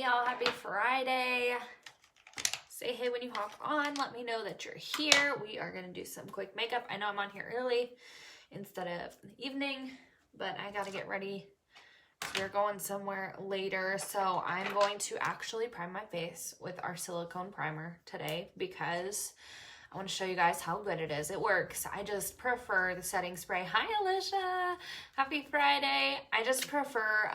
Hey y'all, happy Friday. Say hey when you hop on. Let me know that you're here. We are going to do some quick makeup. I know I'm on here early instead of in the evening, but I got to get ready. We're going somewhere later, so I'm going to actually prime my face with our silicone primer today because I want to show you guys how good it is. It works. I just prefer the setting spray. Hi, Alicia. Happy Friday. I just prefer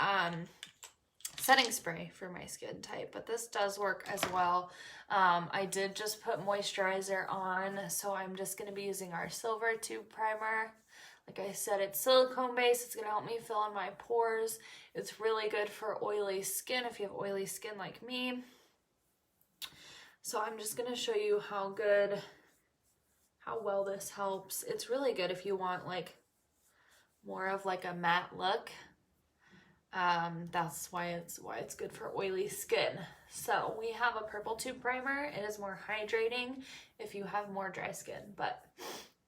setting spray for my skin type, but this does work as well. I did just put moisturizer on, so I'm just going to be using our silver tube primer. Like I said, it's silicone based. It's going to help me fill in my pores. It's really good for oily skin if you have oily skin like me. So I'm just going to show you how well this helps. It's really good if you want like more of like a matte look. That's why it's good for oily skin. So we have a purple tube primer. It is more hydrating if you have more dry skin, but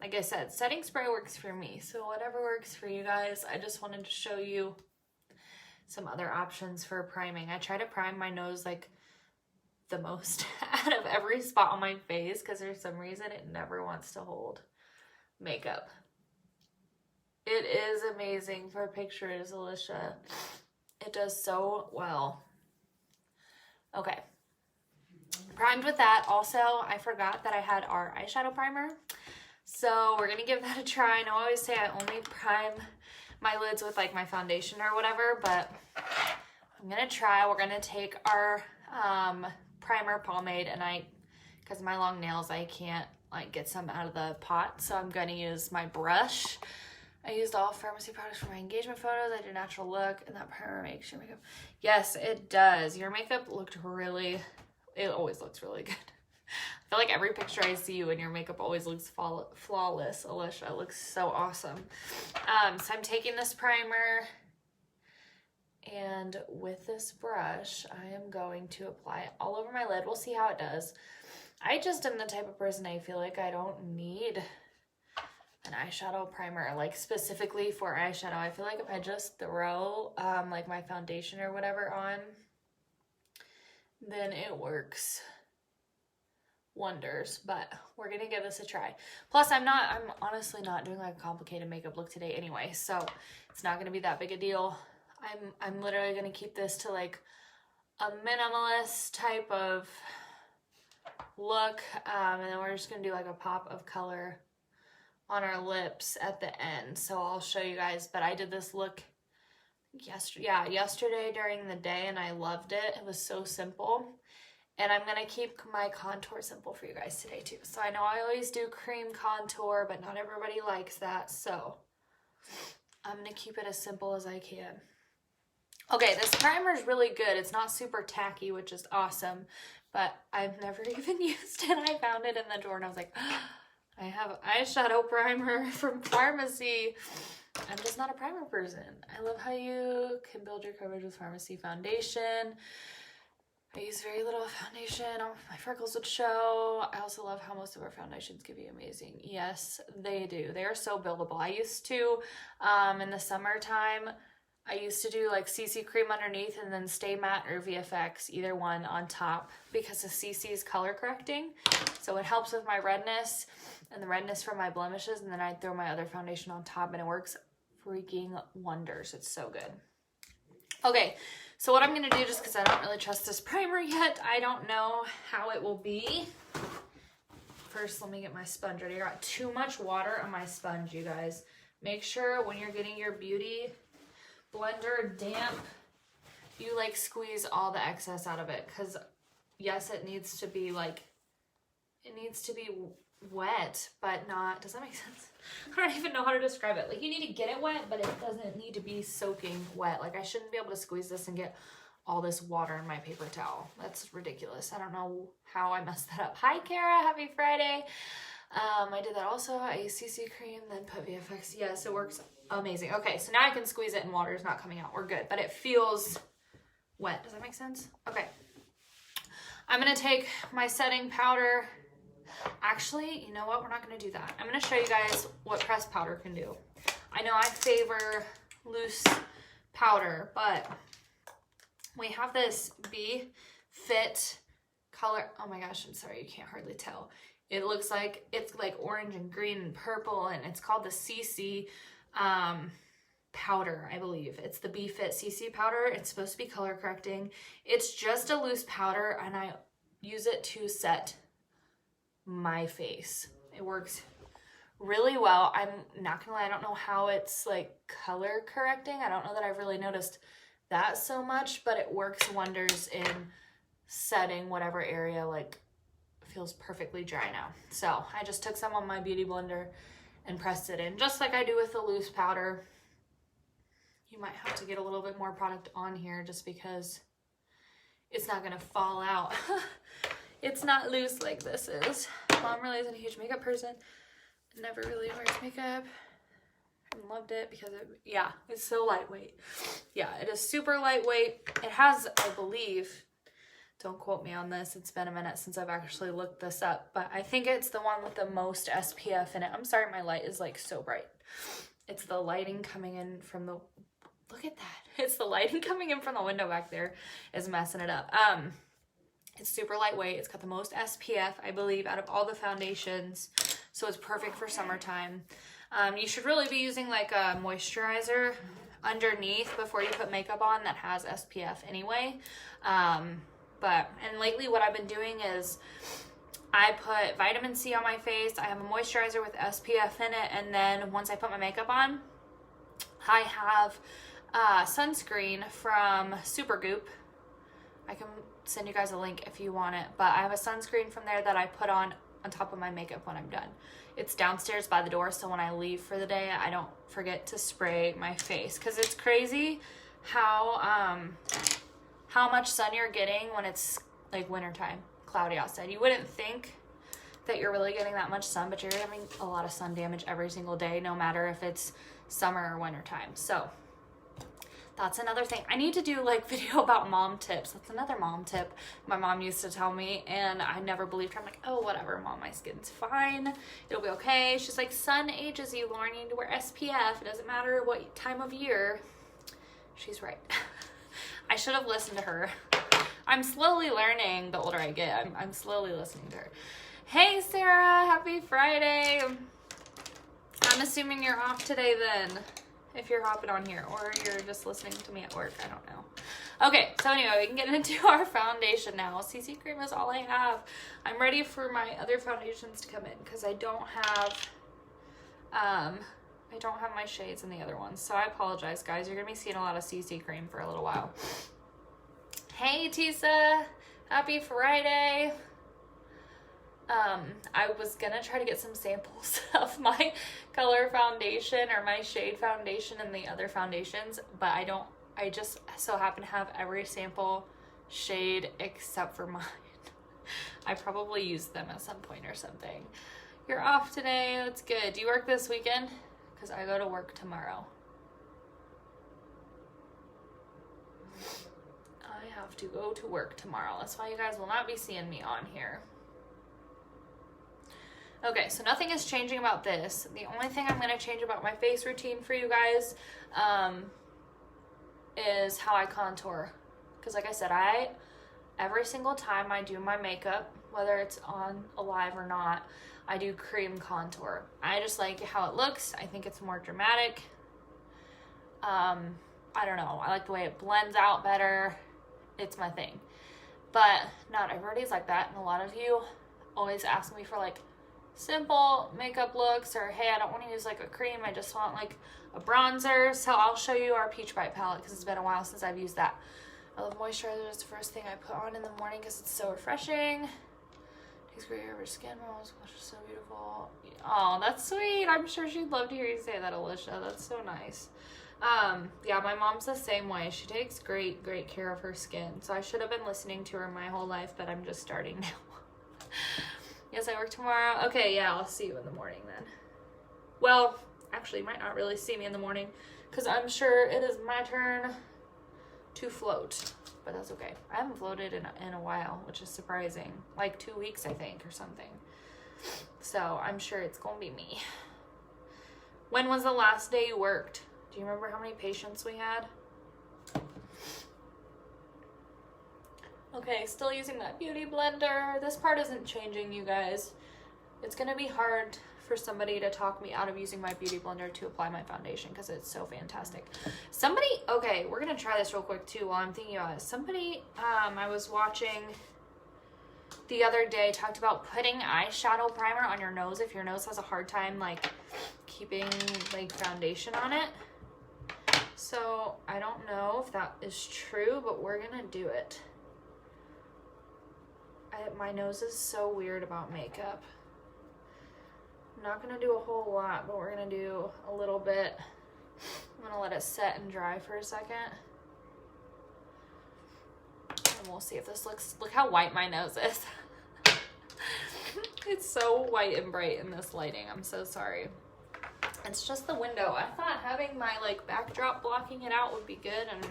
like I said, setting spray works for me. So whatever works for you guys. I just wanted to show you some other options for priming. I try to prime my nose like the most out of every spot on my face because for some reason it never wants to hold makeup. It is amazing for pictures, Alicia. It does so well. Okay. Primed with that. Also, I forgot that I had our eyeshadow primer. So we're going to give that a try. I know I always say I only prime my lids with like my foundation or whatever, but I'm going to try. We're going to take our primer pomade, and because of my long nails, I can't like get some out of the pot. So I'm going to use my brush. I used all Farmasi products for my engagement photos. I did natural look, and that primer makes your makeup. Yes, it does. Your makeup looked really, it always looks really good. I feel like every picture I see you and your makeup always looks flawless. Alicia, it looks so awesome. So I'm taking this primer, and with this brush, I am going to apply it all over my lid. We'll see how it does. I just am the type of person I feel like I don't need an eyeshadow primer, like specifically for eyeshadow. I feel like if I just throw like my foundation or whatever on, then it works wonders. But we're gonna give this a try. Plus I'm honestly not doing like a complicated makeup look today anyway, so it's not gonna be that big a deal. I'm literally gonna keep this to like a minimalist type of look, and then we're just gonna do like a pop of color on our lips at the end. So I'll show you guys, but I did this look yesterday during the day, and I loved it. It was so simple. And I'm going to keep my contour simple for you guys today too. So I know I always do cream contour, but not everybody likes that. So I'm going to keep it as simple as I can. Okay, this primer is really good. It's not super tacky, which is awesome, but I've never even used it. I found it in the drawer and I was like, oh, I have eyeshadow primer from Farmasi. I'm just not a primer person. I love how you can build your coverage with Farmasi foundation. I use very little foundation. My freckles would show. I also love how most of our foundations can be amazing. Yes, they do. They are so buildable. I used to, in the summertime, I used to do like CC cream underneath and then Stay Matte or VFX, either one on top, because the CC is color correcting. So it helps with my redness and the redness from my blemishes, and then I throw my other foundation on top and it works freaking wonders. It's so good. Okay, so what I'm going to do, just because I don't really trust this primer yet, I don't know how it will be. First, let me get my sponge ready. I got too much water on my sponge, you guys. Make sure when you're getting your beauty blender damp, you like squeeze all the excess out of it, because yes, it needs to be like, it needs to be wet, but not, does that make sense? I don't even know how to describe it. Like, you need to get it wet, but it doesn't need to be soaking wet. Like, I shouldn't be able to squeeze this and get all this water in my paper towel. That's ridiculous. I don't know how I messed that up. Hi, Kara. Happy Friday. I did that also. I used CC cream, then put VFX. Yes, it works amazing. Okay, so now I can squeeze it and water is not coming out. We're good, but it feels wet. Does that make sense? Okay. I'm going to take my setting powder. Actually, you know what? We're not going to do that. I'm going to show you guys what pressed powder can do. I know I favor loose powder, but We have this Bee Fit color. Oh my gosh, I'm sorry, you can't hardly tell. It looks like it's like orange and green and purple, and it's called the CC powder, I believe. It's the Bee Fit CC powder. It's supposed to be color correcting. It's just a loose powder, and I use it to set my face. It works really well. I'm not gonna lie, I don't know how it's like color correcting. I don't know that I've really noticed that so much, but it works wonders in setting whatever area like feels perfectly dry now. So I just took some on my beauty blender and pressed it in, just like I do with the loose powder. You might have to get a little bit more product on here just because it's not gonna fall out. It's not loose like this is. Mom really isn't a huge makeup person. Never really wears makeup. I loved it because it's so lightweight. Yeah, it is super lightweight. It has, I believe, don't quote me on this, it's been a minute since I've actually looked this up, but I think it's the one with the most SPF in it. I'm sorry, my light is like so bright. It's the lighting coming in from the, look at that. It's the lighting coming in from the window back there is messing it up. It's super lightweight. It's got the most SPF, I believe, out of all the foundations. So it's perfect for summertime. You should really be using like a moisturizer underneath before you put makeup on that has SPF anyway. And lately what I've been doing is I put vitamin C on my face. I have a moisturizer with SPF in it. And then once I put my makeup on, I have sunscreen from Supergoop. I can send you guys a link if you want it, but I have a sunscreen from there that I put on top of my makeup when I'm done. It's downstairs by the door, so when I leave for the day, I don't forget to spray my face, because it's crazy how much sun you're getting when it's like wintertime, cloudy outside. You wouldn't think that you're really getting that much sun, but you're having a lot of sun damage every single day, no matter if it's summer or wintertime. So that's another thing. I need to do like video about mom tips. That's another mom tip my mom used to tell me, and I never believed her. I'm like, oh, whatever, mom, my skin's fine. It'll be okay. She's like, sun ages you, Lauren. You need to wear SPF. It doesn't matter what time of year. She's right. I should have listened to her. I'm slowly learning the older I get. I'm slowly listening to her. Hey, Sarah. Happy Friday. I'm assuming you're off today then, if you're hopping on here, or you're just listening to me at work. I don't know. Okay, so anyway, we can get into our foundation now. CC cream is all I have. I'm ready for my other foundations to come in because I don't have my shades in the other ones. So I apologize, guys. You're gonna be seeing a lot of CC cream for a little while. Hey, Tisa. Happy Friday. I was gonna try to get some samples of my color foundation or my shade foundation and the other foundations, but I just so happen to have every sample shade except for mine. I probably used them at some point or something. You're off today, that's good. Do you work this weekend? Because I go to work tomorrow. I have to go to work tomorrow. That's why you guys will not be seeing me on here. Okay, so nothing is changing about this. The only thing I'm going to change about my face routine for you guys is how I contour. Because like I said, every single time I do my makeup, whether it's on alive or not, I do cream contour. I just like how it looks. I think it's more dramatic. I don't know. I like the way it blends out better. It's my thing. But not everybody's like that. And a lot of you always ask me for like simple makeup looks, or hey, I don't want to use like a cream, I just want like a bronzer. So I'll show you our Peach Bite palette because it's been a while since I've used that. I love moisturizer. It's the first thing I put on in the morning because it's so refreshing. Takes great care of her skin. My mom's blush is so beautiful. Oh, that's sweet. I'm sure she'd love to hear you say that, Alicia. That's so nice. Yeah, my mom's the same way. She takes great care of her skin. So I should have been listening to her my whole life, but I'm just starting now. Yes, I work tomorrow. Okay, yeah, I'll see you in the morning then. Well, actually, you might not really see me in the morning because I'm sure it is my turn to float, but that's okay. I haven't floated in a while, which is surprising. Like 2 weeks, I think, or something. So I'm sure it's gonna be me. When was the last day you worked? Do you remember how many patients we had? Okay, still using that beauty blender. This part isn't changing, you guys. It's gonna be hard for somebody to talk me out of using my beauty blender to apply my foundation because it's so fantastic. Somebody, okay, we're gonna try this real quick too while I'm thinking about it. Somebody I was watching the other day talked about putting eyeshadow primer on your nose if your nose has a hard time like keeping like foundation on it. So I don't know if that is true, but we're gonna do it. My nose is so weird about makeup. I'm not gonna do a whole lot, but we're gonna do a little bit. I'm gonna let it set and dry for a second. And we'll see if this looks, look how white my nose is. It's so white and bright in this lighting. I'm so sorry. It's just the window. I thought having my like backdrop blocking it out would be good, and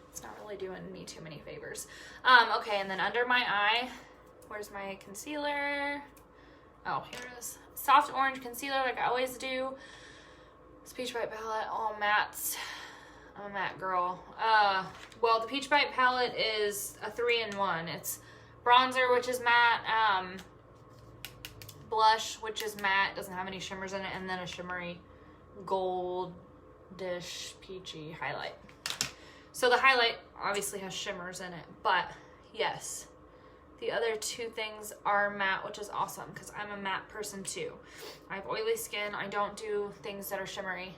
it's not really doing me too many favors. Okay, and then under my eye, where's my concealer? Oh, here it is. Soft orange concealer like I always do. This Peach Bite palette, all mattes. I'm a matte girl. Well, the Peach Bite palette is a 3-in-1. It's bronzer, which is matte, blush, which is matte, doesn't have any shimmers in it, and then a shimmery goldish peachy highlight. So the highlight obviously has shimmers in it, but yes, the other two things are matte, which is awesome because I'm a matte person too. I have oily skin. I don't do things that are shimmery.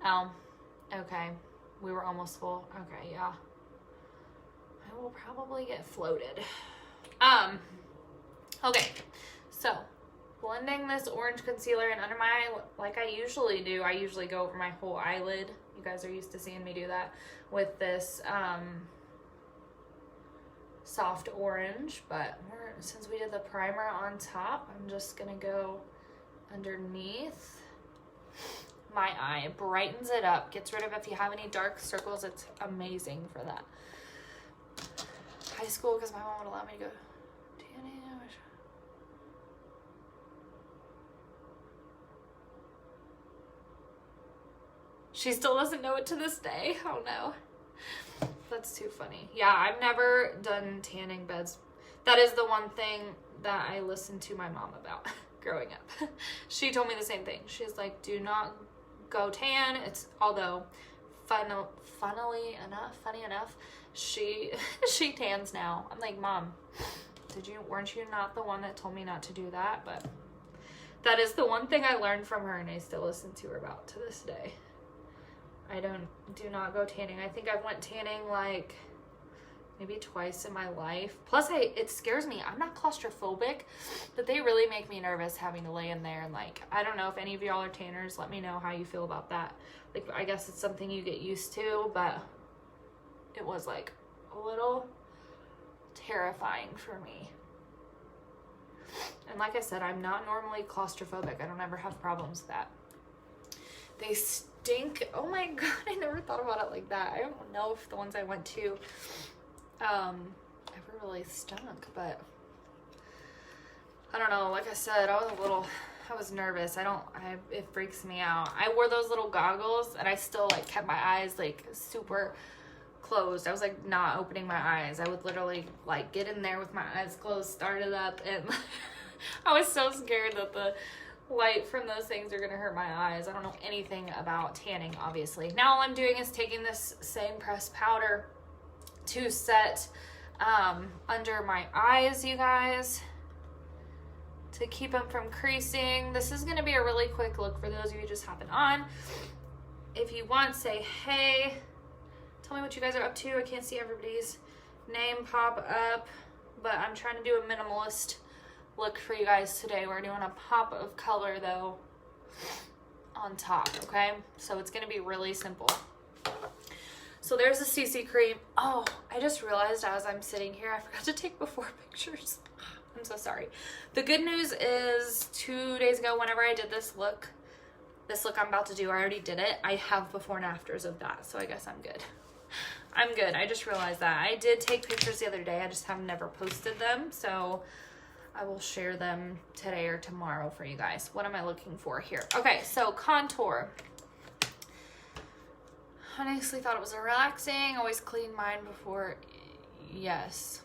Oh, okay. We were almost full. Okay, yeah. I will probably get floated. Okay, so blending this orange concealer in under my eye like I usually do. I usually go over my whole eyelid. You guys are used to seeing me do that with this soft orange, but since we did the primer on top, I'm just gonna go underneath my eye. It brightens it up, gets rid of if you have any dark circles. It's amazing for that. High school, because my mom would allow me to go tanning. She still doesn't know it to this day. Oh no. That's too funny. Yeah, I've never done tanning beds. That is the one thing that I listened to my mom about growing up. She told me the same thing. She's like, do not go tan. It's, although funny enough, she tans now. I'm like, Mom, weren't you not the one that told me not to do that? But that is the one thing I learned from her, and I still listen to her about to this day. I do not go tanning. I think I've went tanning like maybe twice in my life. Plus it scares me. I'm not claustrophobic, but they really make me nervous having to lay in there, and like, I don't know if any of y'all are tanners. Let me know how you feel about that. Like, I guess it's something you get used to, but it was like a little terrifying for me. And like I said, I'm not normally claustrophobic. I don't ever have problems with that. They stink. Oh my god, I never thought about it like that. I don't know if the ones I went to ever really stunk, but I don't know. Like I said, I was nervous. It freaks me out. I wore those little goggles and I still like kept my eyes like super closed. I was like not opening my eyes. I would literally like get in there with my eyes closed, start it up, and I was so scared that the light from those things are gonna hurt my eyes. I don't know anything about tanning, obviously. Now all I'm doing is taking this same pressed powder to set under my eyes, you guys, to keep them from creasing. This is gonna be a really quick look for those of you who just hopping on. If you want, say hey, tell me what you guys are up to. I can't see everybody's name pop up, but I'm trying to do a minimalist look for you guys today. We're doing a pop of color though on top, okay? So it's gonna be really simple. So there's a CC cream. Oh, I just realized as I'm sitting here, I forgot to take before pictures. I'm so sorry. The good news is 2 days ago, whenever I did this look I'm about to do, I already did it. I have before and afters of that, so I guess I'm good. I'm good. I just realized that. I did take pictures the other day. I just have never posted them, so I will share them today or tomorrow for you guys. What am I looking for here? Okay, so contour. honestly thought it was relaxing. Always clean mine before. Yes,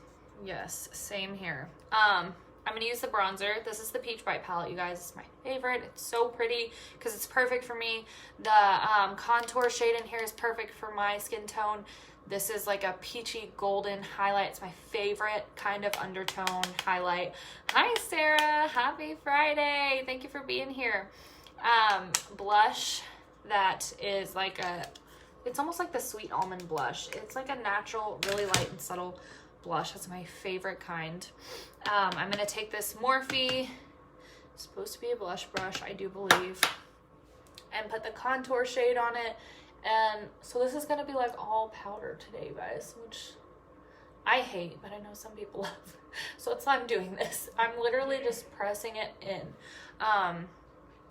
same here. I'm gonna use the bronzer. This is the Peach Bite palette, you guys. It's my favorite. It's so pretty because it's perfect for me. The contour shade in here is perfect for my skin tone. This is like a peachy golden highlight. It's my favorite kind of undertone highlight. Hi, Sarah. Happy Friday. Thank you for being here. Blush that is like it's almost like the Sweet Almond blush. It's like a natural, really light and subtle blush. That's my favorite kind. I'm going to take this Morphe, it's supposed to be a blush brush, I do believe, and put the contour shade on it. And so this is going to be like all powder today, you guys, which I hate, but I know some people love. So that's why I'm doing this. I'm literally just pressing it in.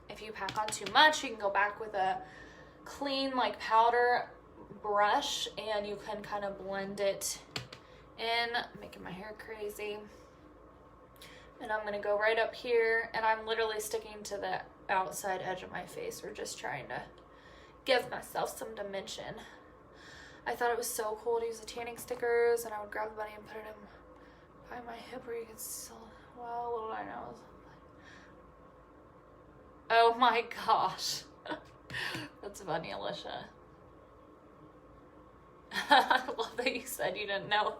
If you pack on too much, you can go back with a clean like powder brush and you can kind of blend it in. I'm making my hair crazy. And I'm going to go right up here, and I'm literally sticking to the outside edge of my face. We're just trying to give myself some dimension. I thought it was so cool to use the tanning stickers, and I would grab the bunny and put it in by my hip where you can still, well, little I know. Oh my gosh. That's funny, Alicia. I love that you said you didn't know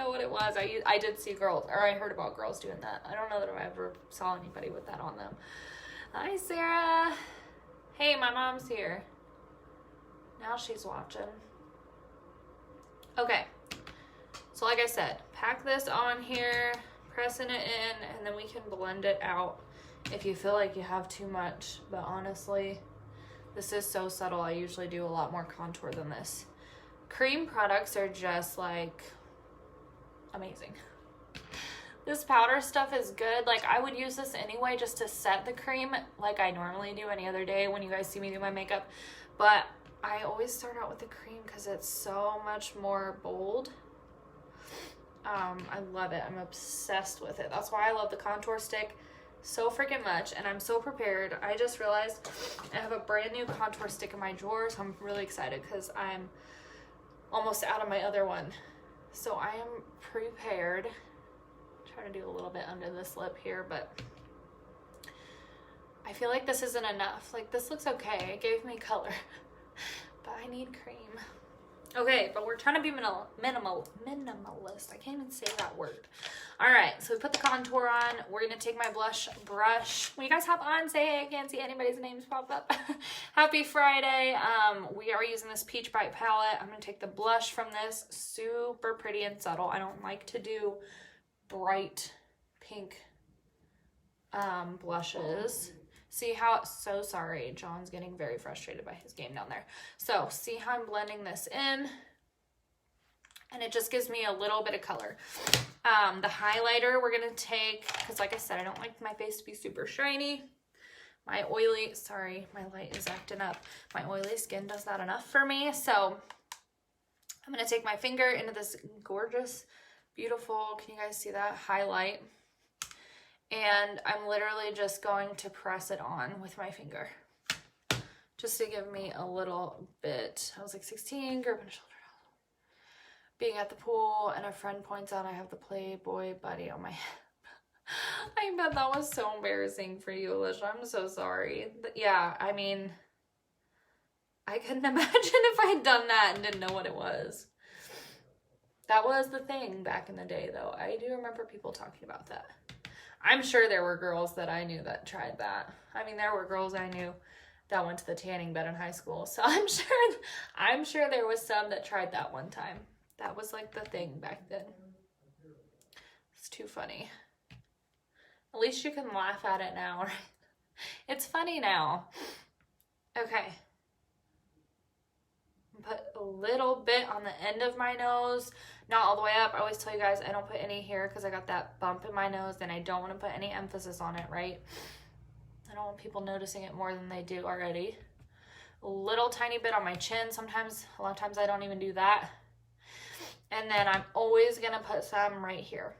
what it was. I did see girls, or I heard about girls doing that. I don't know that I ever saw anybody with that on them. Hi, Sarah. Hey, my mom's here. Now she's watching. Okay. So like I said, pack this on here, pressing it in, and then we can blend it out if you feel like you have too much. But honestly, this is so subtle. I usually do a lot more contour than this. Cream products are just like amazing. This powder stuff is good. Like I would use this anyway just to set the cream like I normally do any other day when you guys see me do my makeup. But I always start out with the cream because it's so much more bold. I love it. I'm obsessed with it. That's why I love the contour stick so freaking much, and I'm so prepared. I just realized I have a brand new contour stick in my drawer, so I'm really excited because I'm almost out of my other one. So I am prepared. Try to do a little bit under this lip here, but I feel like this isn't enough. Like this looks okay. It gave me color, but I need cream. Okay, but we're trying to be minimalist. I can't even say that word. All right, so we put the contour on. We're gonna take my blush brush. When you guys hop on, say hey. I can't see anybody's names pop up. Happy Friday. We are using this Peach Bite palette. I'm gonna take the blush from this. Super pretty and subtle. I don't like to do bright pink blushes. See how, so sorry, John's getting very frustrated by his game down there. So see how I'm blending this in, and it just gives me a little bit of color. The highlighter we're gonna take, because like I said, I don't like my face to be super shiny. My oily, sorry, my light is acting up. My oily skin does that enough for me. So I'm gonna take my finger into this gorgeous, beautiful, can you guys see that, highlight? And I'm literally just going to press it on with my finger. Just to give me a little bit. I was like 16, grew up in a shelter house. Being at the pool, and a friend points out I have the Playboy buddy on my head. I bet that was so embarrassing for you, Alicia. I'm so sorry. But yeah, I mean, I couldn't imagine if I had done that and didn't know what it was. That was the thing back in the day, though. I do remember people talking about that. I'm sure there were girls that I knew that tried that. I mean, there were girls I knew that went to the tanning bed in high school. So I'm sure there was some that tried that one time. That was like the thing back then. It's too funny. At least you can laugh at it now, right? It's funny now. Okay. Put a little bit on the end of my nose, not all the way up. I always tell you guys I don't put any here because I got that bump in my nose and I don't want to put any emphasis on it, right? I don't want people noticing it more than they do already. A little tiny bit on my chin sometimes. A lot of times I don't even do that. And then I'm always going to put some right here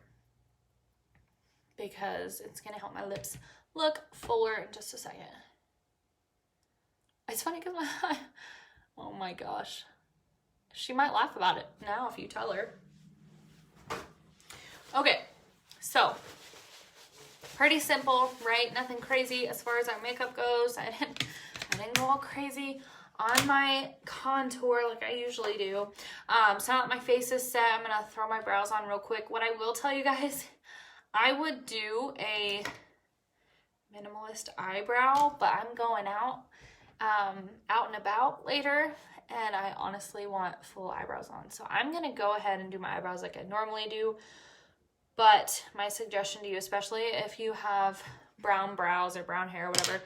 because it's going to help my lips look fuller in just a second. It's funny because Oh my gosh. She might laugh about it now if you tell her. Okay, so pretty simple, right? Nothing crazy as far as our makeup goes. I didn't go all crazy on my contour like I usually do. So now that my face is set, I'm gonna throw my brows on real quick. What I will tell you guys, I would do a minimalist eyebrow, but I'm going out and about later, and I honestly want full eyebrows on. So I'm gonna go ahead and do my eyebrows like I normally do. But my suggestion to you, especially if you have brown brows or brown hair or whatever,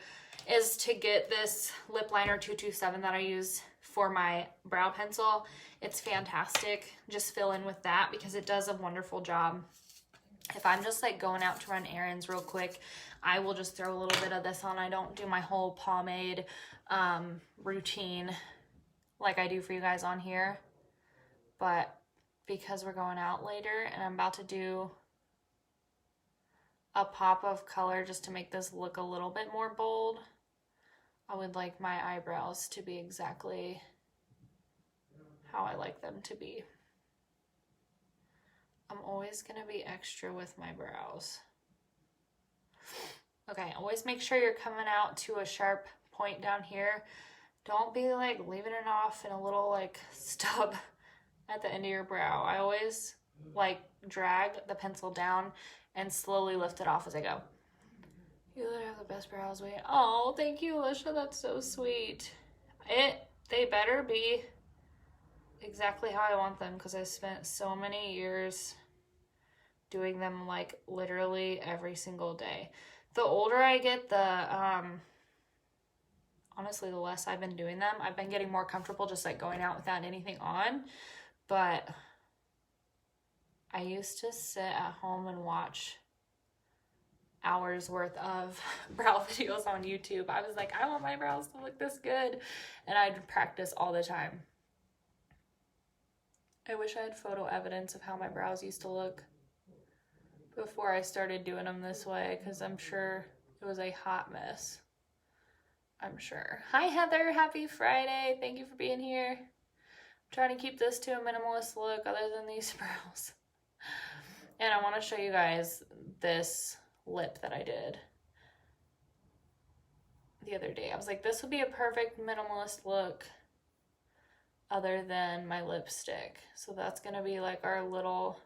is to get this Lipliner 227 that I use for my brow pencil. It's fantastic. Just fill in with that because it does a wonderful job. If I'm just like going out to run errands real quick, I will just throw a little bit of this on. I don't do my whole pomade routine like I do for you guys on here. But because we're going out later and I'm about to do a pop of color just to make this look a little bit more bold, I would like my eyebrows to be exactly how I like them to be. I'm always going to be extra with my brows. Okay, always make sure you're coming out to a sharp point down here. Don't be like leaving it off in a little like stub at the end of your brow. I always like drag the pencil down and slowly lift it off as I go. You literally have the best brows, wait. Oh, thank you, Alicia. That's so sweet. They better be exactly how I want them because I spent so many years doing them like literally every single day. The older I get, honestly, the less I've been doing them. I've been getting more comfortable just like going out without anything on. But I used to sit at home and watch hours worth of brow videos on YouTube. I was like, I want my brows to look this good. And I'd practice all the time. I wish I had photo evidence of how my brows used to look before I started doing them this way, because I'm sure it was a hot mess. I'm sure. Hi Heather, happy Friday. Thank you for being here. I'm trying to keep this to a minimalist look other than these brows. And I want to show you guys this lip that I did the other day. I was like, this would be a perfect minimalist look other than my lipstick. So that's going to be like our little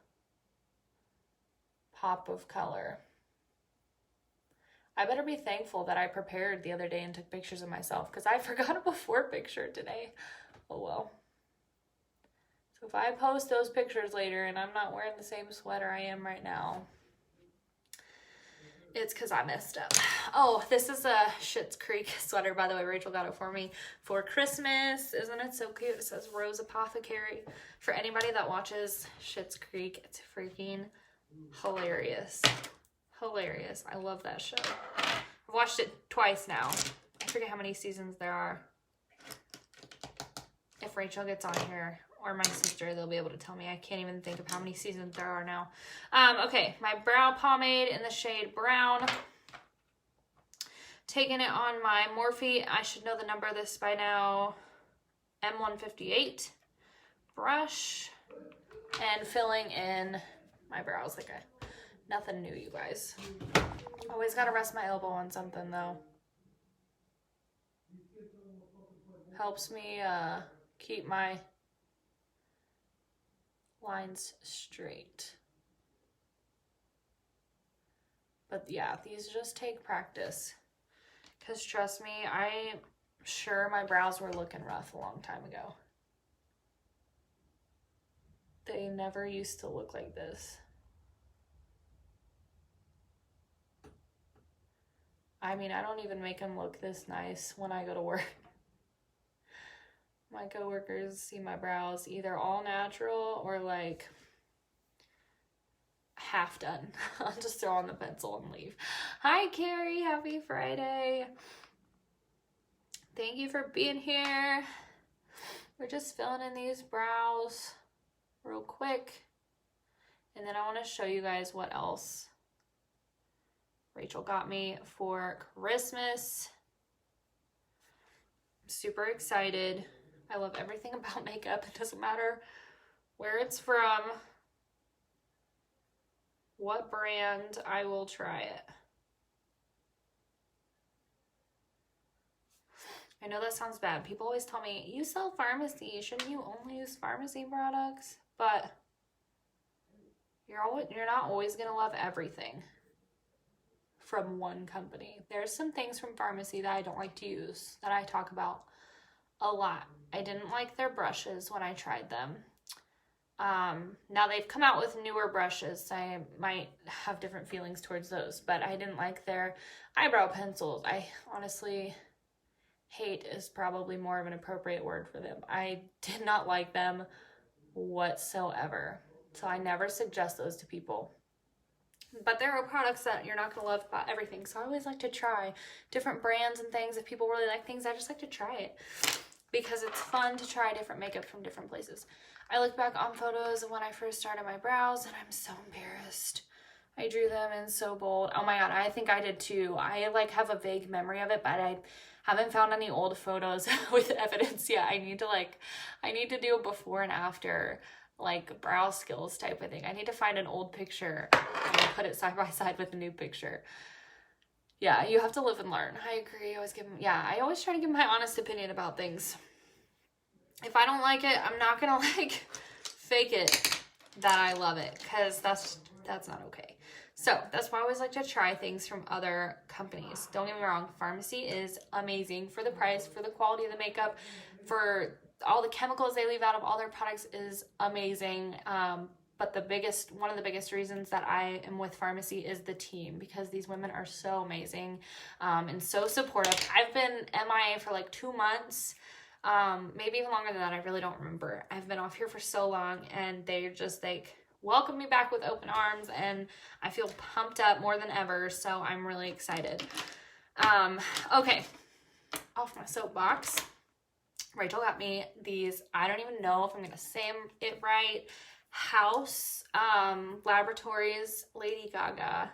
pop of color. I better be thankful that I prepared the other day and took pictures of myself because I forgot a before picture today. Oh well. So if I post those pictures later and I'm not wearing the same sweater I am right now, it's because I messed up. Oh, this is a Schitt's Creek sweater, by the way. Rachel got it for me for Christmas. Isn't it so cute? It says Rose Apothecary. For anybody that watches Schitt's Creek, it's freaking hilarious. Hilarious. I love that show. I've watched it twice now. I forget how many seasons there are. If Rachel gets on here, or my sister, they'll be able to tell me. I can't even think of how many seasons there are now. Okay, my brow pomade in the shade Brown. Taking it on my Morphe. I should know the number of this by now. M158 brush. And filling in my brows like nothing new, you guys. Always gotta rest my elbow on something though. Helps me keep my lines straight. But yeah, these just take practice. Because trust me, I'm sure my brows were looking rough a long time ago. They never used to look like this. I mean, I don't even make them look this nice when I go to work. My coworkers see my brows either all natural or like half done. I'll just throw on the pencil and leave. Hi Carrie, happy Friday. Thank you for being here. We're just filling in these brows real quick. And then I want to show you guys what else Rachel got me for Christmas. I'm super excited. I love everything about makeup. It doesn't matter where it's from, what brand, I will try it. I know that sounds bad. People always tell me, you sell Farmasi, shouldn't you only use Farmasi products? But you're not always gonna love everything from one company. There's some things from Farmasi that I don't like to use, that I talk about a lot. I didn't like their brushes when I tried them. Now they've come out with newer brushes, so I might have different feelings towards those, but I didn't like their eyebrow pencils. I honestly, hate is probably more of an appropriate word for them. I did not like them whatsoever, so I never suggest those to people. But there are products that you're not going to love about everything, so I always like to try different brands and things. If people really like things, I just like to try it, because it's fun to try different makeup from different places. I look back on photos of when I first started my brows, and I'm so embarrassed. I drew them in so bold. Oh my god, I think I did too. I like have a vague memory of it, but I haven't found any old photos with evidence yet. I need to do a before and after, like, brow skills type of thing. I need to find an old picture and put it side by side with a new picture. Yeah, you have to live and learn. I agree. I always try to give my honest opinion about things. If I don't like it, I'm not gonna like fake it that I love it, because that's not okay. So that's why I always like to try things from other companies. Don't get me wrong, Farmasi is amazing for the price, for the quality of the makeup, for all the chemicals they leave out of all their products is amazing. But one of the biggest reasons that I am with Farmasi is the team, because these women are so amazing and so supportive. I've been MIA for like 2 months, maybe even longer than that. I really don't remember. I've been off here for so long, and they're just like welcome me back with open arms, and I feel pumped up more than ever, so I'm really excited. Okay, off my soapbox. Rachel got me these, I don't even know if I'm gonna say it right, House Laboratories Lady Gaga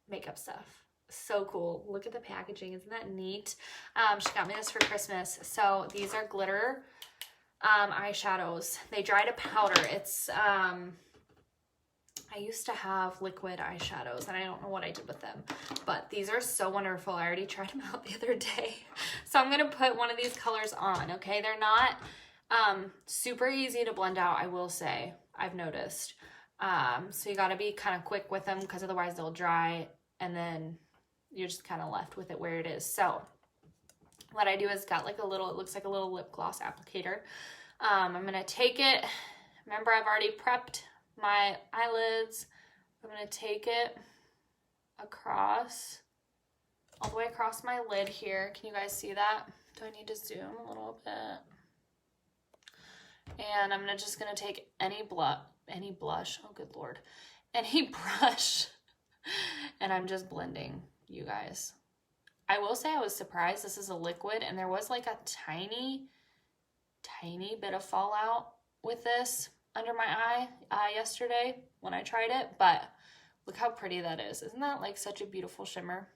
makeup stuff. So cool. Look at the packaging. Isn't that neat? She got me this for Christmas. So these are glitter eyeshadows. They dry to powder. It's I used to have liquid eyeshadows, and I don't know what I did with them, but these are so wonderful. I already tried them out the other day, so I'm gonna put one of these colors on. Okay, they're not super easy to blend out, I will say. I've noticed, so you got to be kind of quick with them, because otherwise they'll dry, and then you're just kind of left with it where it is. So what I do is got like a little, it looks like a little lip gloss applicator. I'm gonna take it. Remember, I've already prepped my eyelids. I'm gonna take it across, all the way across my lid here. Can you guys see that? Do I need to zoom a little bit? And I'm just gonna take any blush, oh good lord, any brush, and I'm just blending, you guys. I will say I was surprised. This is a liquid, and there was like a tiny bit of fallout with this under my eye yesterday when I tried it, but look how pretty that is. Isn't that like such a beautiful shimmer?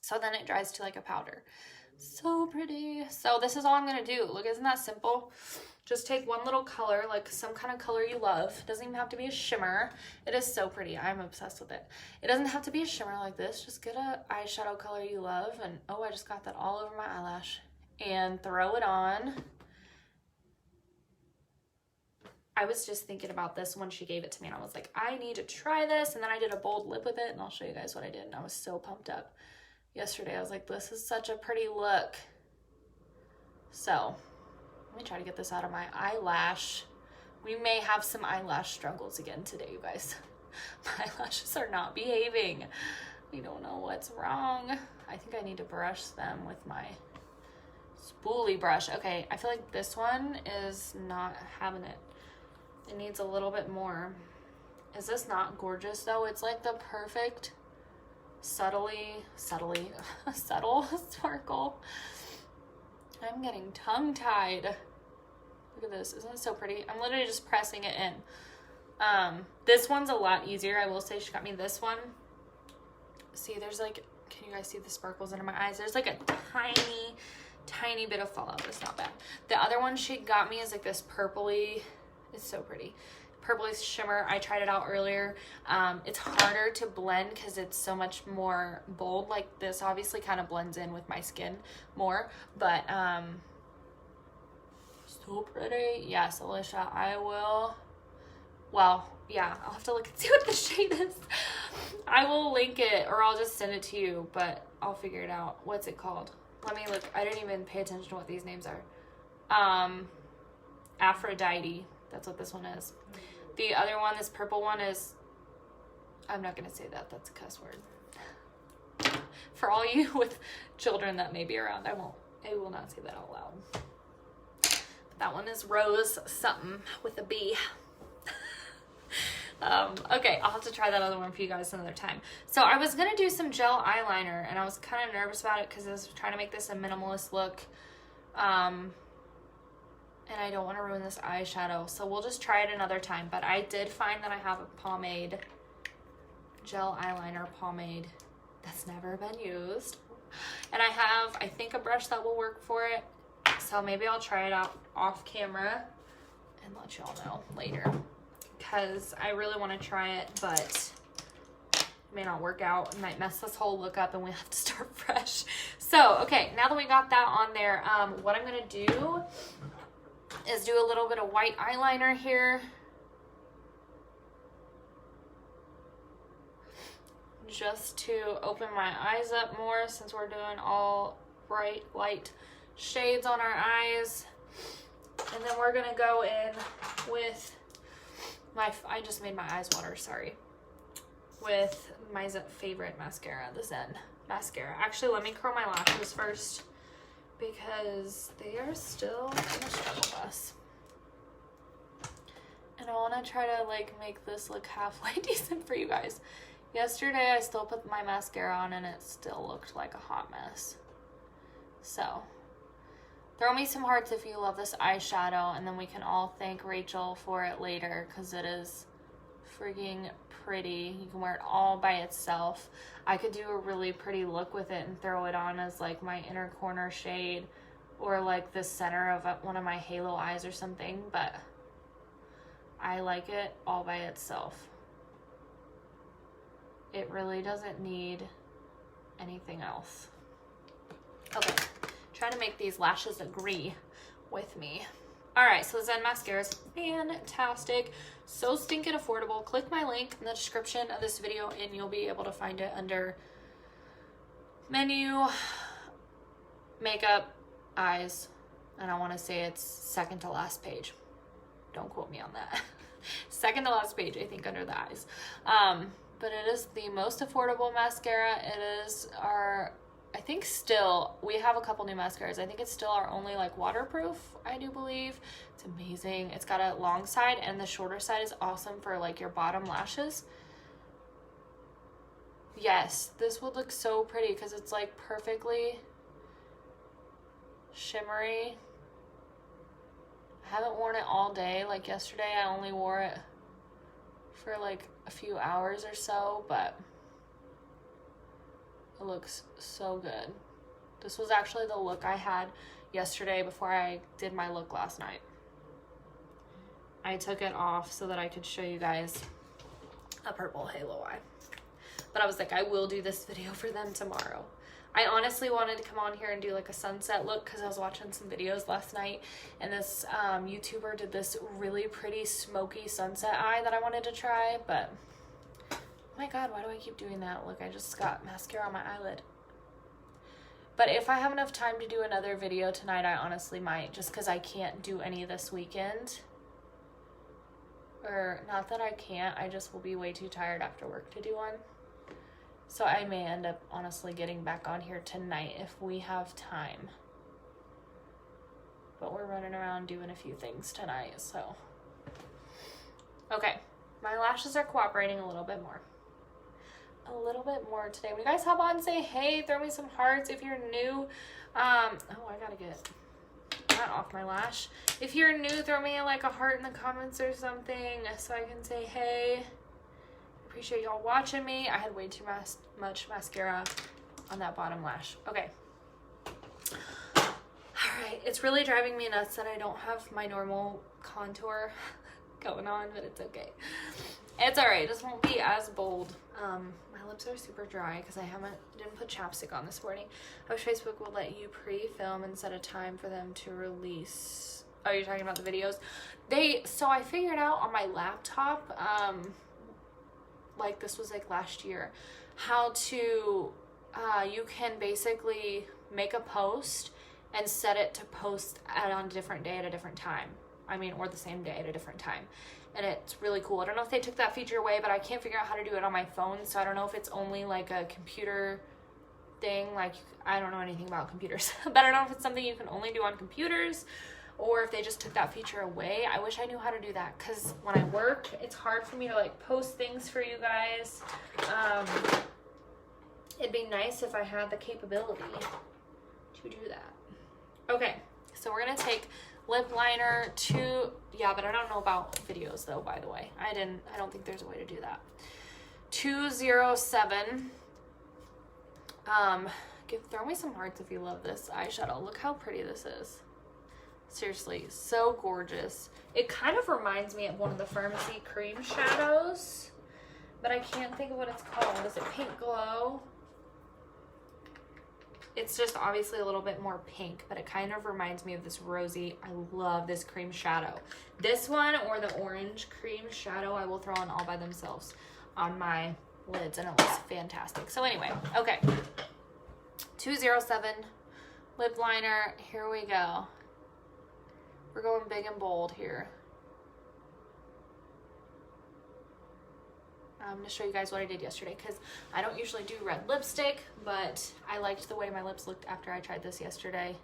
So then it dries to like a powder. So pretty. So this is all I'm gonna do. Look, isn't that simple? Just take one little color, like some kind of color you love. It doesn't even have to be a shimmer. It is so pretty. I'm obsessed with it. It doesn't have to be a shimmer like this. Just get a eyeshadow color you love, and oh, I just got that all over my eyelash, and throw it on. I was just thinking about this when she gave it to me, and I was like, I need to try this. And then I did a bold lip with it, and I'll show you guys what I did. And I was so pumped up yesterday. I was like, this is such a pretty look. So let me try to get this out of my eyelash. We may have some eyelash struggles again today, you guys. My eyelashes are not behaving. We don't know what's wrong. I think I need to brush them with my spoolie brush. Okay, I feel like this one is not having it. It needs a little bit more. Is this not gorgeous though? It's like the perfect subtle sparkle. I'm getting tongue-tied. Look at this. Isn't it so pretty? I'm literally just pressing it in. This one's a lot easier. I will say she got me this one. See, there's like, can you guys see the sparkles under my eyes? There's like a tiny bit of fallout, but it's not bad. The other one she got me is like this purpley, it's so pretty, purpley shimmer. I tried it out earlier. It's harder to blend because it's so much more bold. Like this obviously kind of blends in with my skin more, but so pretty. Yes, Alicia, I will. Well, yeah, I'll have to look and see what the shade is. I will link it, or I'll just send it to you, but I'll figure it out. What's it called? Let me look. I didn't even pay attention to what these names are. Aphrodite. That's what this one is. The other one, this purple one is, I'm not going to say that. That's a cuss word. For all you with children that may be around, I will not say that out loud. But that one is Rose something with a B. Okay, I'll have to try that other one for you guys another time. So I was going to do some gel eyeliner, and I was kind of nervous about it because I was trying to make this a minimalist look. And I don't want to ruin this eyeshadow, so we'll just try it another time. But I did find that I have a pomade, gel eyeliner pomade that's never been used. And I have, I think, a brush that will work for it. So maybe I'll try it out off camera and let y'all know later. Because I really want to try it, but it may not work out. It might mess this whole look up and we have to start fresh. So, okay, now that we got that on there, what I'm going to do is do a little bit of white eyeliner here. Just to open my eyes up more since we're doing all bright light shades on our eyes. And then we're going to go in with I just made my eyes water, sorry. With my favorite mascara, the Zen Mascara. Actually, let me curl my lashes first because they are still gonna struggle us. And I want to try to like make this look halfway decent for you guys. Yesterday, I still put my mascara on and it still looked like a hot mess. So, throw me some hearts if you love this eyeshadow, and then we can all thank Rachel for it later because it is freaking pretty. You can wear it all by itself. I could do a really pretty look with it and throw it on as like my inner corner shade or like the center of one of my halo eyes or something, but I like it all by itself. It really doesn't need anything else. Okay. Trying to make these lashes agree with me. All right, so the Zen Mascara is fantastic. So stinking affordable. Click my link in the description of this video and you'll be able to find it under menu, makeup, eyes, and I want to say it's second to last page. Don't quote me on that. Second to last page, I think, under the eyes. But it is the most affordable mascara. It is our, I think still, we have a couple new mascaras. I think it's still our only like waterproof, I do believe. It's amazing. It's got a long side and the shorter side is awesome for like your bottom lashes. Yes, this would look so pretty because it's like perfectly shimmery. I haven't worn it all day. Like yesterday, I only wore it for like a few hours or so, but it looks so good. This was actually the look I had yesterday before I did my look last night. I took it off so that I could show you guys a purple halo eye. But I was like, I will do this video for them tomorrow. I honestly wanted to come on here and do like a sunset look because I was watching some videos last night and this YouTuber did this really pretty smoky sunset eye that I wanted to try, but oh my god, why do I keep doing that? Look, I just got mascara on my eyelid. But if I have enough time to do another video tonight, I honestly might, just because I can't do any this weekend. Or not that I can't, I just will be way too tired after work to do one. So I may end up honestly getting back on here tonight if we have time. But we're running around doing a few things tonight, so. Okay, my lashes are cooperating a little bit more. A little bit more today. When you guys hop on and say hey, throw me some hearts if you're new. Oh, I gotta get that off my lash. If you're new, throw me like a heart in the comments or something so I can say hey. Appreciate y'all watching me. I had way too much mascara on that bottom lash. Okay. Alright, it's really driving me nuts that I don't have my normal contour going on, but it's okay. It's alright, it just won't be as bold. My lips are super dry because I didn't put chapstick on this morning. I wish Facebook would let you pre-film and set a time for them to release. Oh, you're talking about the videos? So I figured out on my laptop, like this was like last year, how to, you can basically make a post and set it to post on a different day at a different time. I mean, or the same day at a different time. And it's really cool. I don't know if they took that feature away, but I can't figure out how to do it on my phone. So I don't know if it's only like a computer thing. Like, I don't know anything about computers, but I don't know if it's something you can only do on computers or if they just took that feature away. I wish I knew how to do that because when I work, it's hard for me to like post things for you guys. It'd be nice if I had the capability to do that. Okay, so we're gonna take lip liner but I don't know about videos though, by the way. I don't think there's a way to do that. 207. Throw me some hearts if you love this eyeshadow. Look how pretty this is. Seriously, so gorgeous. It kind of reminds me of one of the Farmasi cream shadows, but I can't think of what it's called. Is it Pink Glow? It's just obviously a little bit more pink, but it kind of reminds me of this rosy. I love this cream shadow. This one or the orange cream shadow I will throw on all by themselves on my lids, and it looks fantastic. So anyway, okay. 207 lip liner. Here we go. We're going big and bold here. I'm going to show you guys what I did yesterday because I don't usually do red lipstick, but I liked the way my lips looked after I tried this yesterday.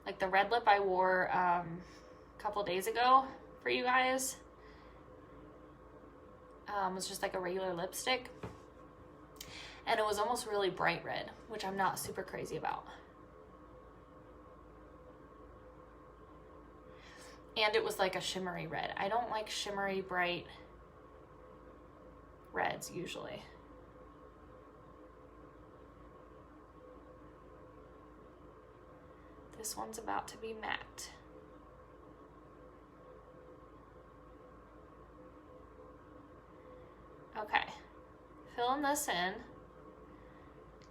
Like the red lip I wore a couple days ago for you guys was just like a regular lipstick. And it was almost really bright red, which I'm not super crazy about. And it was like a shimmery red. I don't like shimmery, bright reds usually. This one's about to be matte. Okay, filling this in.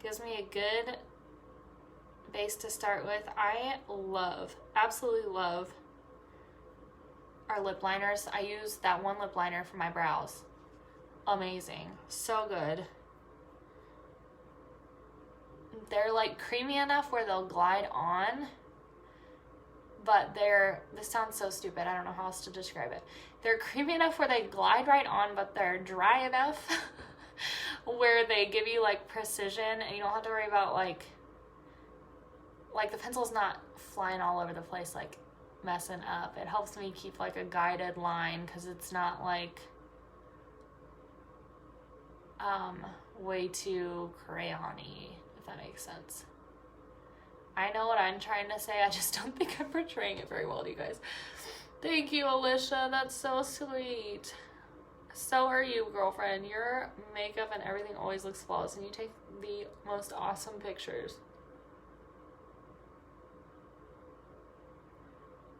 Gives me a good base to start with. I absolutely love our lip liners. I use that one lip liner for my brows. Amazing. So good. They're like creamy enough where they'll glide on, but this sounds so stupid. I don't know how else to describe it. They're creamy enough where they glide right on, but they're dry enough where they give you like precision and you don't have to worry about like the pencil's not flying all over the place like messing up. It helps me keep like a guided line because it's not like way too crayon-y, if that makes sense. I know what I'm trying to say, I just don't think I'm portraying it very well to you guys. Thank you, Alicia, that's so sweet. So are you, girlfriend. Your makeup and everything always looks flawless and you take the most awesome pictures.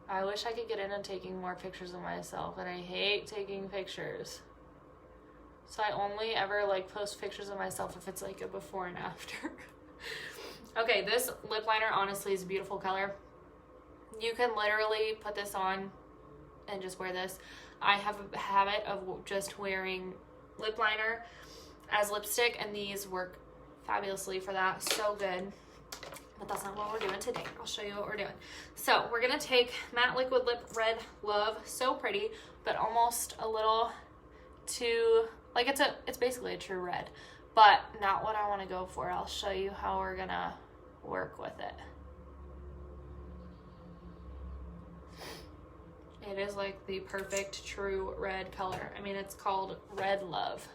I wish I could get into taking more pictures of myself, and I hate taking pictures. So I only ever like post pictures of myself if it's like a before and after. Okay, this lip liner honestly is a beautiful color. You can literally put this on and just wear this. I have a habit of just wearing lip liner as lipstick, and these work fabulously for that. So good. But that's not what we're doing today. I'll show you what we're doing. So we're gonna take Matte Liquid Lip Red Love. So pretty, but almost a little too, like it's basically a true red, but not what I wanna go for. I'll show you how we're gonna work with it. It is like the perfect true red color. I mean, it's called Red Love.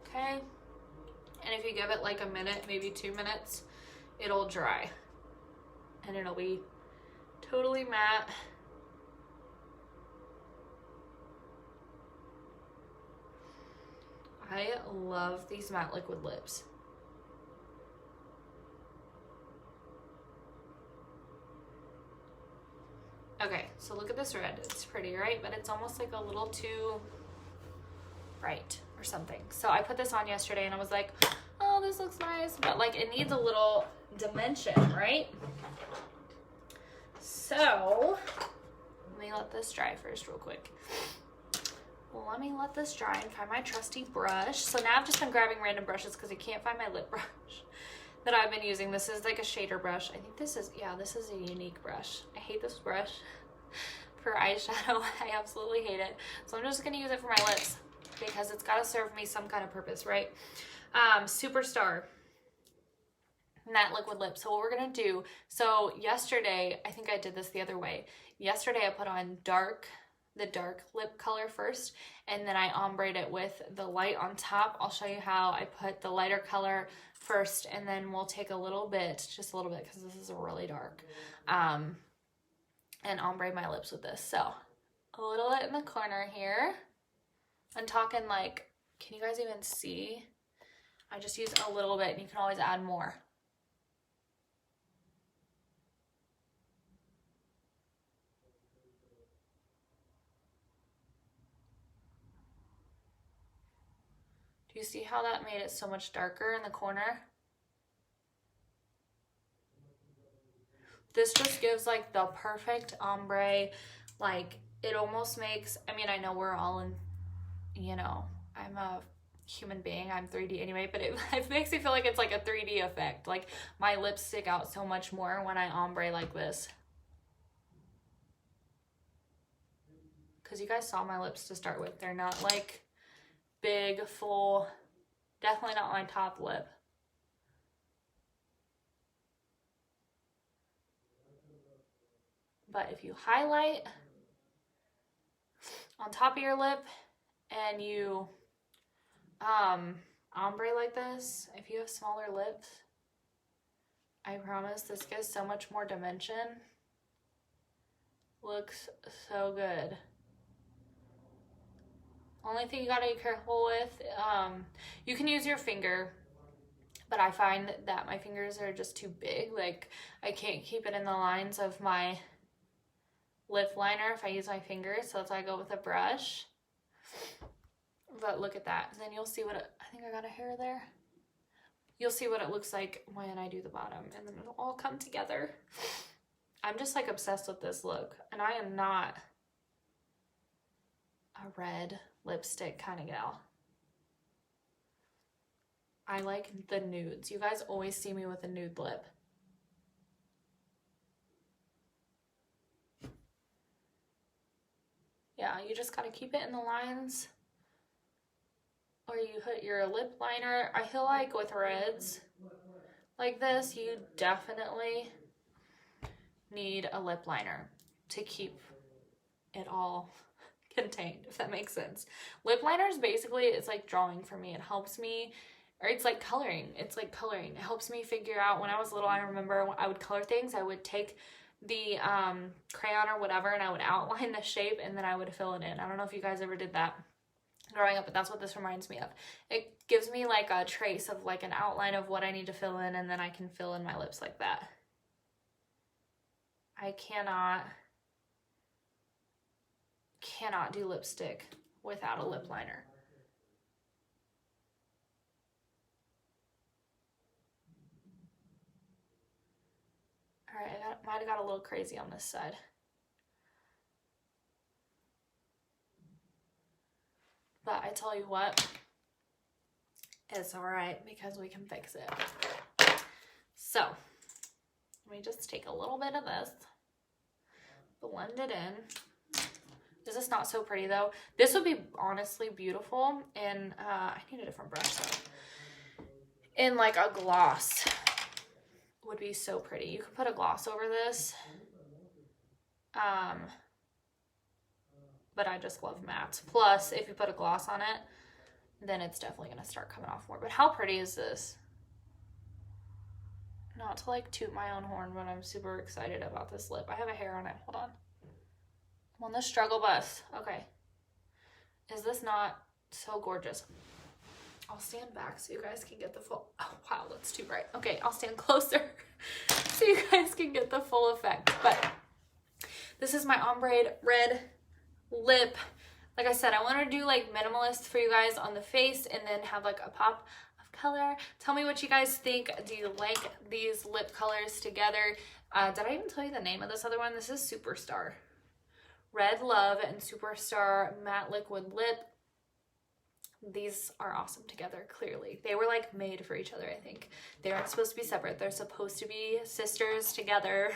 Okay, and if you give it like a minute, maybe 2 minutes, it'll dry and it'll be totally matte I love these matte liquid lips. Okay, so look at this red. It's pretty, right? But it's almost like a little too bright or something. So I put this on yesterday and I was like, oh, this looks nice. But like it needs a little dimension, right? So let me let this dry first real quick. Well, let me let this dry and find my trusty brush. So now I've just been grabbing random brushes because I can't find my lip brush that I've been using. This is like a shader brush. I think this is, yeah, this is a unique brush. I hate this brush for eyeshadow. I absolutely hate it. So I'm just gonna use it for my lips because it's gotta serve me some kind of purpose, right? Superstar matte liquid lip. So what we're gonna do, so yesterday, I think I did this the other way. Yesterday I put on the dark lip color first, and then I ombra'd it with the light on top. I'll show you how I put the lighter color first, and then we'll take a little bit, just a little bit, because this is really dark, and ombre my lips with this. So a little bit in the corner here. I'm talking like, can you guys even see? I just use a little bit, and you can always add more. Do you see how that made it so much darker in the corner? This just gives like the perfect ombre. Like it almost makes, I mean, I know we're all in, you know, I'm a human being, I'm 3D anyway, but it makes me feel like it's like a 3D effect. Like my lips stick out so much more when I ombre like this. Because you guys saw my lips to start with. They're not like big, full, definitely not my top lip. But if you highlight on top of your lip and you ombre like this, if you have smaller lips, I promise this gives so much more dimension. Looks so good. Only thing you gotta be careful with, you can use your finger, but I find that my fingers are just too big. Like I can't keep it in the lines of my lip liner if I use my fingers, so that's why I go with a brush. But look at that. And then you'll see what it, I think I got a hair there. You'll see what it looks like when I do the bottom, and then it'll all come together. I'm just like obsessed with this look, and I am not a red lipstick kind of gal. I like the nudes. You guys always see me with a nude lip. Yeah, you just gotta keep it in the lines. Or you put your lip liner. I feel like with reds like this, you definitely need a lip liner to keep it all contained, if that makes sense. Lip liners basically, it's like drawing for me. It helps me, or it's like coloring. It's like coloring. It helps me figure out, when I was little, I remember when I would color things, I would take the crayon or whatever and I would outline the shape and then I would fill it in. I don't know if you guys ever did that growing up, but that's what this reminds me of. It gives me like a trace of like an outline of what I need to fill in, and then I can fill in my lips like that. I cannot do lipstick without a lip liner. All right, I might have got a little crazy on this side. But I tell you what, it's all right because we can fix it. So let me just take a little bit of this, blend it in. This is not so pretty though. This would be honestly beautiful in, I need a different brush though. In like a gloss would be so pretty. You could put a gloss over this. But I just love mattes. Plus, if you put a gloss on it, then it's definitely gonna start coming off more. But how pretty is this? Not to like toot my own horn, but I'm super excited about this lip. I have a hair on it, hold on. I'm on the struggle bus. Okay. Is this not so gorgeous? I'll stand back so you guys can get the full, oh wow, that's too bright. Okay, I'll stand closer so you guys can get the full effect. But this is my ombre red lip. Like I said, I want to do like minimalist for you guys on the face and then have like a pop of color. Tell me what you guys think. Do you like these lip colors together? Did I even tell you the name of this other one? This is Superstar. Red Love and Superstar Matte Liquid Lip. These are awesome together, clearly. They were like made for each other, I think. They aren't supposed to be separate. They're supposed to be sisters together.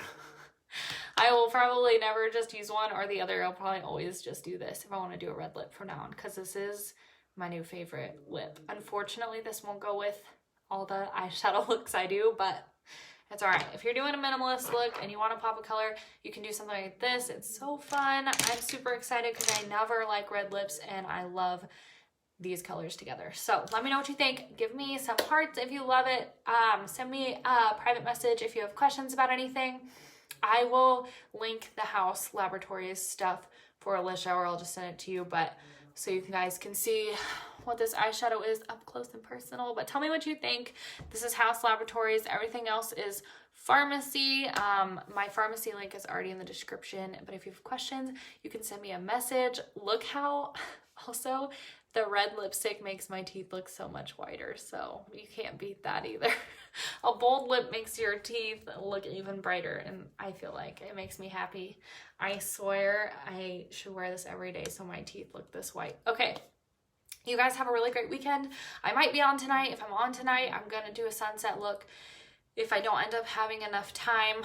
I will probably never just use one or the other. I'll probably always just do this if I want to do a red lip from now on, because this is my new favorite lip. Unfortunately, this won't go with all the eyeshadow looks I do, but it's all right. If you're doing a minimalist look and you want to pop a color, you can do something like this. It's so fun. I'm super excited because I never like red lips and I love these colors together. So let me know what you think. Give me some hearts if you love it. Send me a private message if you have questions about anything. I will link the House Laboratories stuff for Alicia, or I'll just send it to you, but so you guys can see what this eyeshadow is up close and personal. But tell me what you think. This is House Laboratories. Everything else is Farmasi. My Farmasi link is already in the description, but if you have questions, you can send me a message. Look how also the red lipstick makes my teeth look so much whiter, so you can't beat that either. A bold lip makes your teeth look even brighter, and I feel like it makes me happy. I swear I should wear this every day so my teeth look this white. Okay, you guys have a really great weekend. I might be on tonight. If I'm on tonight, I'm gonna do a sunset look. If I don't end up having enough time,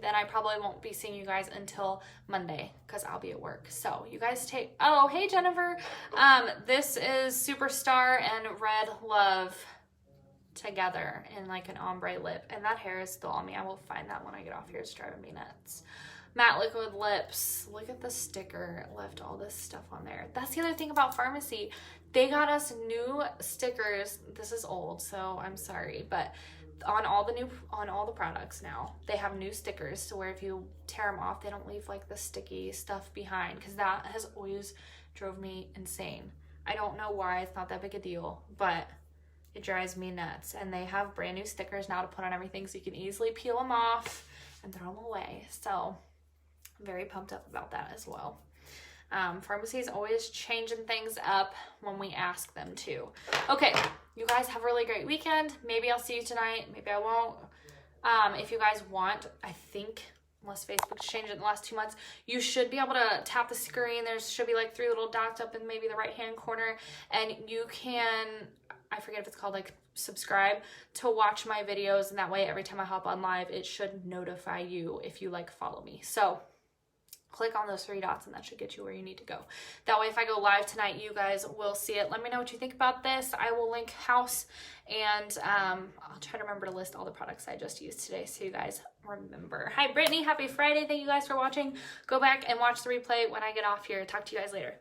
then I probably won't be seeing you guys until Monday because I'll be at work. So you guys take, oh, hey Jennifer. This is Superstar and Red Love together in like an ombre lip. And that hair is still on me. I will find that when I get off here. It's driving me nuts. Matte Liquid Lips. Look at the sticker. It left all this stuff on there. That's the other thing about Farmasi. They got us new stickers. This is old, so I'm sorry, but on all the products now, they have new stickers to where if you tear them off, they don't leave like the sticky stuff behind, because that has always drove me insane. I don't know why. It's not that big a deal, but it drives me nuts. And they have brand new stickers now to put on everything, so you can easily peel them off and throw them away. So I'm very pumped up about that as well. Farmasi is always changing things up when we ask them to. Okay, you guys have a really great weekend. Maybe I'll see you tonight. Maybe I won't. If you guys want, I think, unless Facebook's changed it in the last 2 months, you should be able to tap the screen. There should be like 3 little dots up in maybe the right-hand corner, and you can, I forget if it's called like subscribe, to watch my videos, and that way every time I hop on live, it should notify you if you like follow me. So click on those 3 dots and that should get you where you need to go. That way if I go live tonight, you guys will see it. Let me know what you think about this. I will link House, and I'll try to remember to list all the products I just used today so you guys remember. Hi Brittany, happy Friday. Thank you guys for watching. Go back and watch the replay when I get off here. Talk to you guys later.